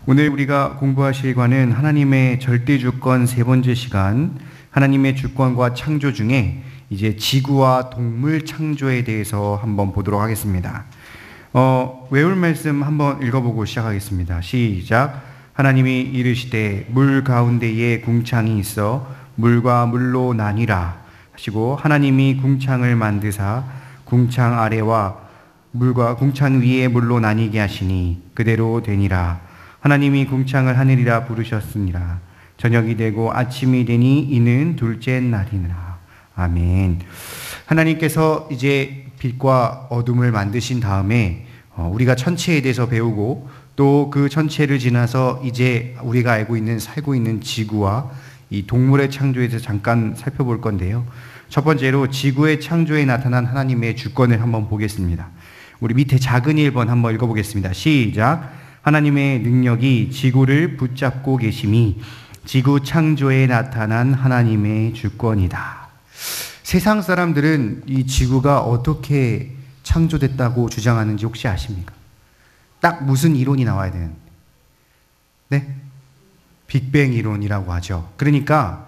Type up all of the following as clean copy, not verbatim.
오늘 우리가 공부하실 관은 하나님의 절대주권 세 번째 시간, 하나님의 주권과 창조 중에 이제 지구와 동물 창조에 대해서 한번 보도록 하겠습니다. 외울 말씀 한번 읽어보고 시작하겠습니다. 시작. 하나님이 이르시되 물 가운데에 궁창이 있어 물과 물로 나뉘라 하시고, 하나님이 궁창을 만드사 궁창 아래와 물과 궁창 위에 물로 나뉘게 하시니 그대로 되니라. 하나님이 궁창을 하늘이라 부르셨으니라. 저녁이 되고 아침이 되니 이는 둘째 날이니라. 아멘. 하나님께서 이제 빛과 어둠을 만드신 다음에 우리가 천체에 대해서 배우고, 또 그 천체를 지나서 이제 우리가 알고 있는, 살고 있는 지구와 이 동물의 창조에 대해서 잠깐 살펴볼 건데요. 첫 번째로 지구의 창조에 나타난 하나님의 주권을 한번 보겠습니다. 우리 밑에 작은 1번 한번 읽어보겠습니다. 시작. 하나님의 능력이 지구를 붙잡고 계심이 지구 창조에 나타난 하나님의 주권이다. 세상 사람들은 이 지구가 어떻게 창조됐다고 주장하는지 혹시 아십니까? 딱 무슨 이론이 나와야 되는? 네? 빅뱅 이론이라고 하죠. 그러니까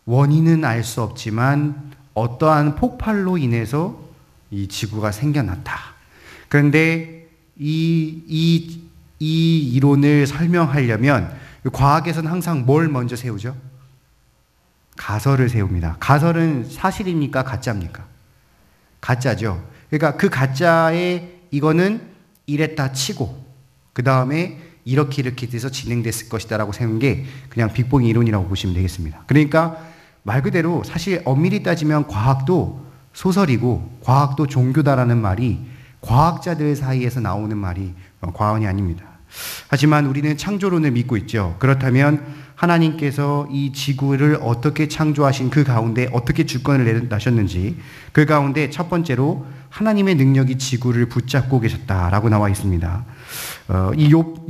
원인은 알 수 없지만 어떠한 폭발로 인해서 이 지구가 생겨났다. 그런데 이 이론을 설명하려면 과학에서는 항상 뭘 먼저 세우죠? 가설을 세웁니다. 가설은 사실입니까? 가짜입니까? 가짜죠. 그러니까 그 가짜에 이거는 이랬다 치고 그 다음에 이렇게 돼서 진행됐을 것이다 라고 세운 게 그냥 빅뱅 이론이라고 보시면 되겠습니다. 그러니까 말 그대로 사실 엄밀히 따지면 과학도 소설이고 과학도 종교다라는 말이 과학자들 사이에서 나오는 말이 과언이 아닙니다. 하지만 우리는 창조론을 믿고 있죠. 그렇다면 하나님께서 이 지구를 어떻게 창조하신 그 가운데 어떻게 주권을 내셨는지, 그 가운데 첫 번째로 하나님의 능력이 지구를 붙잡고 계셨다라고 나와 있습니다. 이 욥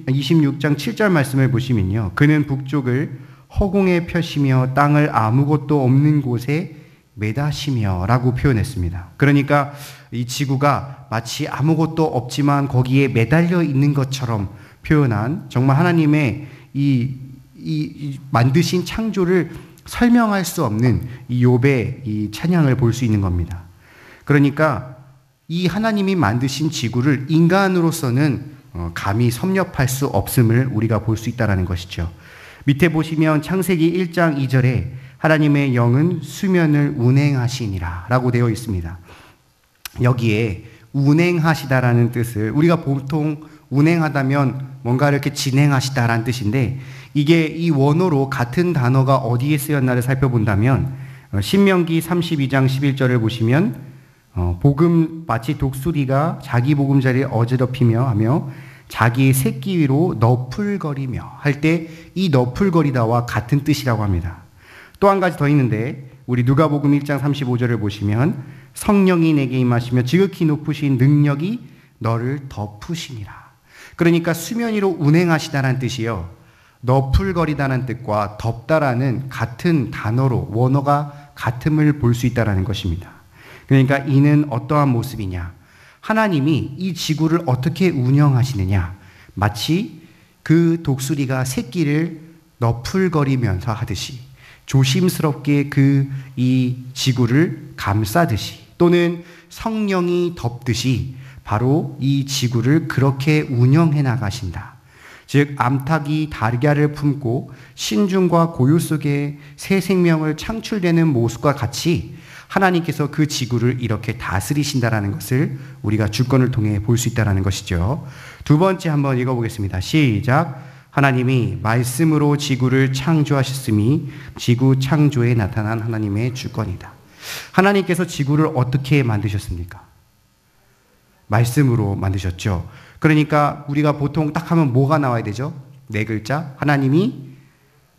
26장 7절 말씀을 보시면요, 그는 북쪽을 허공에 펴시며 땅을 아무것도 없는 곳에 매다시며 라고 표현했습니다. 그러니까 이 지구가 마치 아무것도 없지만 거기에 매달려 있는 것처럼 표현한, 정말 하나님의 이 만드신 창조를 설명할 수 없는 이 욥의 이 찬양을 볼 수 있는 겁니다. 그러니까 이 하나님이 만드신 지구를 인간으로서는 감히 섭렵할 수 없음을 우리가 볼 수 있다는 것이죠. 밑에 보시면 창세기 1장 2절에 하나님의 영은 수면을 운행하시니라 라고 되어 있습니다. 여기에 운행하시다라는 뜻을, 우리가 보통 운행하다면 뭔가 이렇게 진행하시다라는 뜻인데, 이게 이 원어로 같은 단어가 어디에 쓰였나를 살펴본다면 신명기 32장 11절을 보시면 복음 마치 독수리가 자기 보금자리를 어지럽히며 하며 자기 새끼 위로 너풀거리며 할 때 이 너풀거리다와 같은 뜻이라고 합니다. 또 한 가지 더 있는데, 우리 누가복음 1장 35절을 보시면 성령이 내게 임하시며 지극히 높으신 능력이 너를 덮으시니라. 그러니까 수면 위로 운행하시다라는 뜻이요, 너풀거리다는 뜻과 덮다라는 같은 단어로 원어가 같음을 볼 수 있다는 것입니다. 그러니까 이는 어떠한 모습이냐, 하나님이 이 지구를 어떻게 운영하시느냐, 마치 그 독수리가 새끼를 너풀거리면서 하듯이 조심스럽게 이 지구를 감싸듯이, 또는 성령이 덮듯이 바로 이 지구를 그렇게 운영해 나가신다. 즉 암탉이 달걀을 품고 신중과 고요 속에 새 생명을 창출되는 모습과 같이 하나님께서 그 지구를 이렇게 다스리신다라는 것을 우리가 주권을 통해 볼 수 있다는 것이죠. 두 번째 한번 읽어보겠습니다. 시작. 하나님이 말씀으로 지구를 창조하셨음이 지구 창조에 나타난 하나님의 주권이다. 하나님께서 지구를 어떻게 만드셨습니까? 말씀으로 만드셨죠. 그러니까 우리가 보통 딱 하면 뭐가 나와야 되죠? 네 글자. 하나님이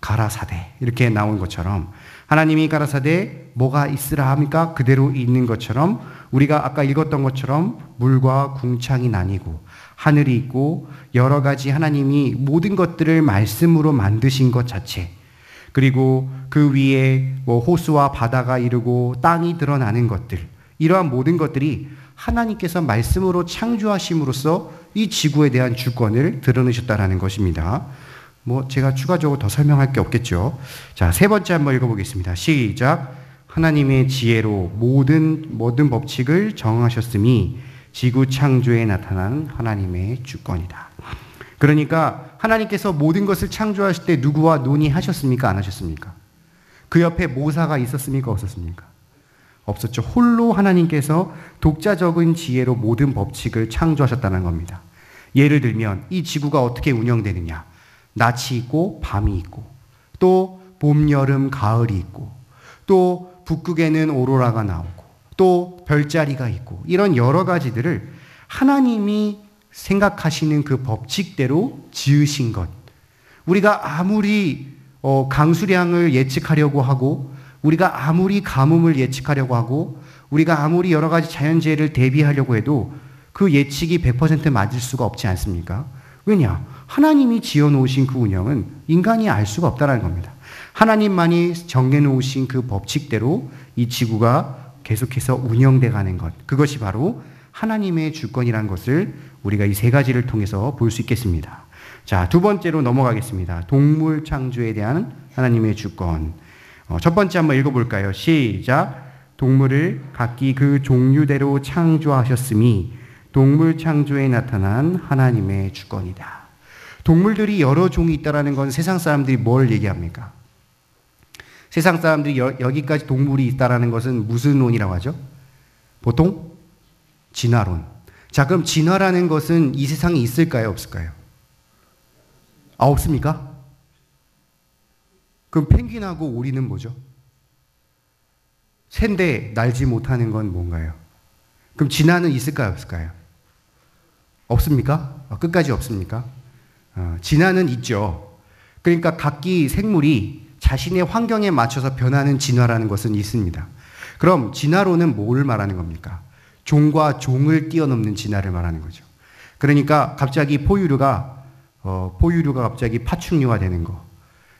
가라사대 이렇게 나온 것처럼, 하나님이 가라사대 뭐가 있으라 합니까? 그대로 있는 것처럼, 우리가 아까 읽었던 것처럼 물과 궁창이 나뉘고 하늘이 있고 여러 가지 하나님이 모든 것들을 말씀으로 만드신 것 자체, 그리고 그 위에 호수와 바다가 이르고 땅이 드러나는 것들, 이러한 모든 것들이 하나님께서 말씀으로 창조하심으로써 이 지구에 대한 주권을 드러내셨다라는 것입니다. 제가 추가적으로 더 설명할 게 없겠죠. 자, 세 번째 한번 읽어보겠습니다. 시작. 하나님의 지혜로 모든 법칙을 정하셨음이 지구 창조에 나타난 하나님의 주권이다. 그러니까 하나님께서 모든 것을 창조하실 때 누구와 논의하셨습니까? 안 하셨습니까? 그 옆에 모사가 있었습니까? 없었습니까? 없었죠. 홀로 하나님께서 독자적인 지혜로 모든 법칙을 창조하셨다는 겁니다. 예를 들면 이 지구가 어떻게 운영되느냐. 낮이 있고 밤이 있고 또 봄, 여름, 가을이 있고 또 북극에는 오로라가 나오고 또 별자리가 있고 이런 여러 가지들을 하나님이 생각하시는 그 법칙대로 지으신 것. 우리가 아무리 강수량을 예측하려고 하고 우리가 아무리 가뭄을 예측하려고 하고 우리가 아무리 여러 가지 자연재해를 대비하려고 해도 그 예측이 100% 맞을 수가 없지 않습니까? 왜냐? 하나님이 지어놓으신 그 운영은 인간이 알 수가 없다는 겁니다. 하나님만이 정해놓으신 그 법칙대로 이 지구가 계속해서 운영돼 가는 것. 그것이 바로 하나님의 주권이라는 것을 우리가 이 세 가지를 통해서 볼 수 있겠습니다. 자, 두 번째로 넘어가겠습니다. 동물 창조에 대한 하나님의 주권. 첫 번째 한번 읽어볼까요? 시작. 동물을 각기 그 종류대로 창조하셨음이 동물 창조에 나타난 하나님의 주권이다. 동물들이 여러 종이 있다는 건 세상 사람들이 뭘 얘기합니까? 세상 사람들이 여기까지 동물이 있다는 것은 무슨 론이라고 하죠? 보통 진화론. 자, 그럼 진화라는 것은 이 세상에 있을까요? 없을까요? 없습니까? 그럼 펭귄하고 오리는 뭐죠? 샌데 날지 못하는 건 뭔가요? 그럼 진화는 있을까요? 없을까요? 없습니까? 끝까지 없습니까? 진화는 있죠. 그러니까 각기 생물이 자신의 환경에 맞춰서 변하는 진화라는 것은 있습니다. 그럼 진화론은 뭘 말하는 겁니까? 종과 종을 뛰어넘는 진화를 말하는 거죠. 그러니까 갑자기 포유류가 갑자기 파충류가 되는 거.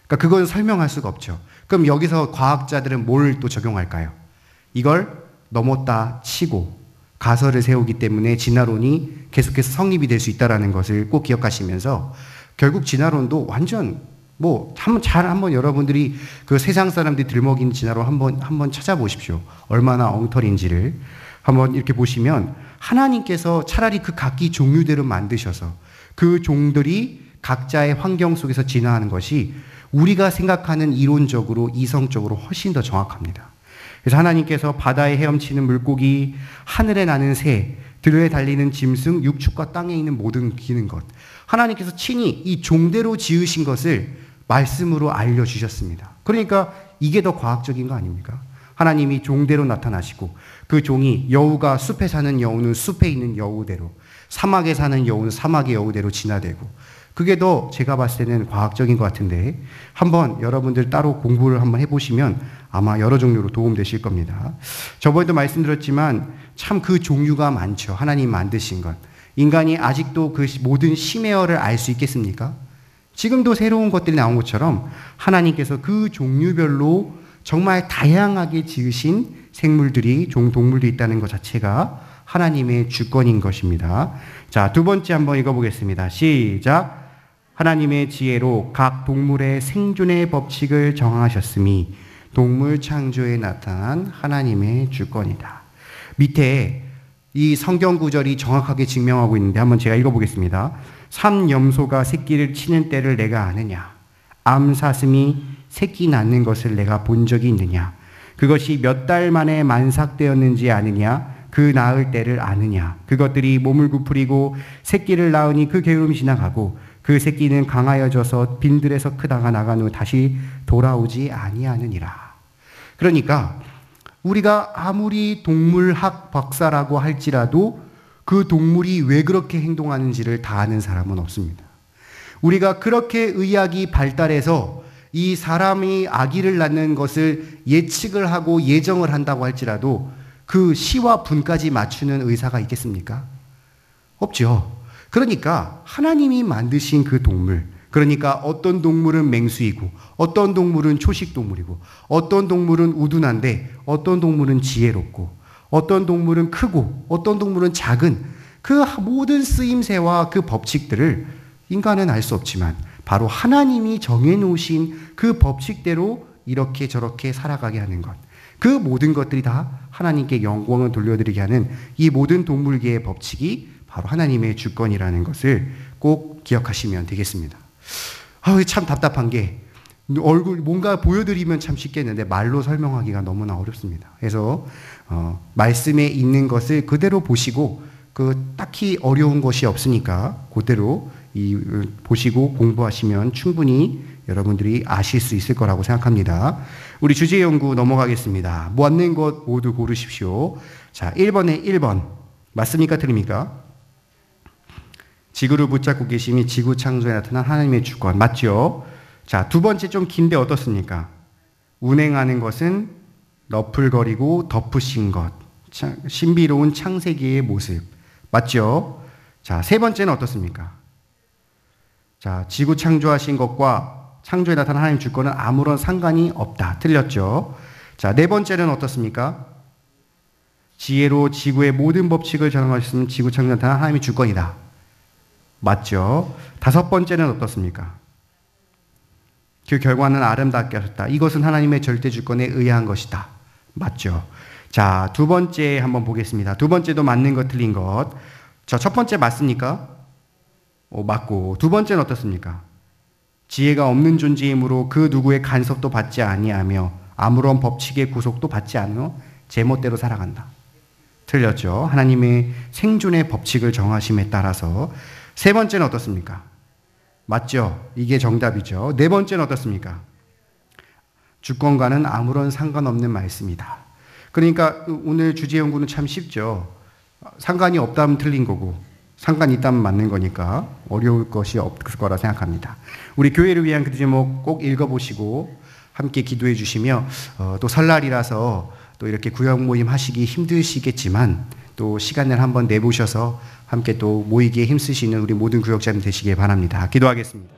그러니까 그건 설명할 수가 없죠. 그럼 여기서 과학자들은 뭘 또 적용할까요? 이걸 넘었다 치고 가설을 세우기 때문에 진화론이 계속해서 성립이 될 수 있다는 것을 꼭 기억하시면서 결국 진화론도 완전 한번 여러분들이 그 세상 사람들이 들먹인 진화론 한번 찾아보십시오. 얼마나 엉터리인지를 한번 이렇게 보시면 하나님께서 차라리 그 각기 종류대로 만드셔서 그 종들이 각자의 환경 속에서 진화하는 것이 우리가 생각하는 이론적으로 이성적으로 훨씬 더 정확합니다. 그래서 하나님께서 바다에 헤엄치는 물고기, 하늘에 나는 새, 들에 달리는 짐승, 육축과 땅에 있는 모든 기는 것. 하나님께서 친히 이 종대로 지으신 것을 말씀으로 알려주셨습니다. 그러니까 이게 더 과학적인 거 아닙니까? 하나님이 종대로 나타나시고 그 종이 여우가 숲에 사는 여우는 숲에 있는 여우대로, 사막에 사는 여우는 사막의 여우대로 진화되고, 그게 더 제가 봤을 때는 과학적인 것 같은데 한번 여러분들 따로 공부를 한번 해보시면 아마 여러 종류로 도움되실 겁니다. 저번에도 말씀드렸지만 참 그 종류가 많죠. 하나님 만드신 것. 인간이 아직도 그 모든 심해어를 알 수 있겠습니까? 지금도 새로운 것들이 나온 것처럼 하나님께서 그 종류별로 정말 다양하게 지으신 생물들이, 동물들이 있다는 것 자체가 하나님의 주권인 것입니다. 자, 두 번째 한번 읽어보겠습니다. 시작. 하나님의 지혜로 각 동물의 생존의 법칙을 정하셨음이 동물 창조에 나타난 하나님의 주권이다. 밑에 이 성경 구절이 정확하게 증명하고 있는데 한번 제가 읽어보겠습니다. 삼염소가 새끼를 치는 때를 내가 아느냐? 암사슴이 새끼 낳는 것을 내가 본 적이 있느냐? 그것이 몇 달 만에 만삭되었는지 아느냐? 그 낳을 때를 아느냐? 그것들이 몸을 부풀리고 새끼를 낳으니 그 게으름이 지나가고 그 새끼는 강하여져서 빈들에서 크다가 나간 후 다시 돌아오지 아니하느니라. 그러니까 우리가 아무리 동물학 박사라고 할지라도 그 동물이 왜 그렇게 행동하는지를 다 아는 사람은 없습니다. 우리가 그렇게 의학이 발달해서 이 사람이 아기를 낳는 것을 예측을 하고 예정을 한다고 할지라도 그 시와 분까지 맞추는 의사가 있겠습니까? 없죠. 그러니까 하나님이 만드신 그 동물, 그러니까 어떤 동물은 맹수이고 어떤 동물은 초식동물이고 어떤 동물은 우둔한데 어떤 동물은 지혜롭고 어떤 동물은 크고 어떤 동물은 작은 그 모든 쓰임새와 그 법칙들을 인간은 알 수 없지만 바로 하나님이 정해놓으신 그 법칙대로 이렇게 저렇게 살아가게 하는 것, 그 모든 것들이 다 하나님께 영광을 돌려드리게 하는 이 모든 동물계의 법칙이 바로 하나님의 주권이라는 것을 꼭 기억하시면 되겠습니다. 참 답답한 게 얼굴 뭔가 보여드리면 참 쉽겠는데 말로 설명하기가 너무나 어렵습니다. 그래서 말씀에 있는 것을 그대로 보시고 딱히 어려운 것이 없으니까 그대로 보시고 공부하시면 충분히 여러분들이 아실 수 있을 거라고 생각합니다. 우리 주제 연구 넘어가겠습니다. 맞는 것 모두 고르십시오. 자, 1번에 1번. 맞습니까? 틀립니까? 지구를 붙잡고 계심이 지구 창조에 나타난 하나님의 주권. 맞죠? 자, 두 번째 좀 긴데 어떻습니까? 운행하는 것은 너풀거리고 덮으신 것. 신비로운 창세기의 모습. 맞죠? 자, 세 번째는 어떻습니까? 자, 지구 창조하신 것과 창조에 나타난 하나님 주권은 아무런 상관이 없다. 틀렸죠? 자, 네 번째는 어떻습니까? 지혜로 지구의 모든 법칙을 정하셨으면 지구 창조에 나타난 하나님의 주권이다. 맞죠? 다섯 번째는 어떻습니까? 그 결과는 아름답게 하셨다. 이것은 하나님의 절대 주권에 의한 것이다. 맞죠? 자, 두 번째 한번 보겠습니다. 두 번째도 맞는 것, 틀린 것. 자, 첫 번째 맞습니까? 맞고. 두 번째는 어떻습니까? 지혜가 없는 존재이므로 그 누구의 간섭도 받지 아니하며 아무런 법칙의 구속도 받지 않으며 제멋대로 살아간다. 틀렸죠? 하나님의 생존의 법칙을 정하심에 따라서. 세 번째는 어떻습니까? 맞죠? 이게 정답이죠. 네 번째는 어떻습니까? 주권과는 아무런 상관없는 말씀이다. 그러니까 오늘 주제 연구는 참 쉽죠. 상관이 없다면 틀린 거고 상관이 있다면 맞는 거니까 어려울 것이 없을 거라 생각합니다. 우리 교회를 위한 그 제목 꼭 읽어보시고 함께 기도해 주시며 또 설날이라서 또 이렇게 구역 모임 하시기 힘드시겠지만 또 시간을 한번 내보셔서 함께 또 모이기에 힘쓰시는 우리 모든 구역자님 되시길 바랍니다. 기도하겠습니다.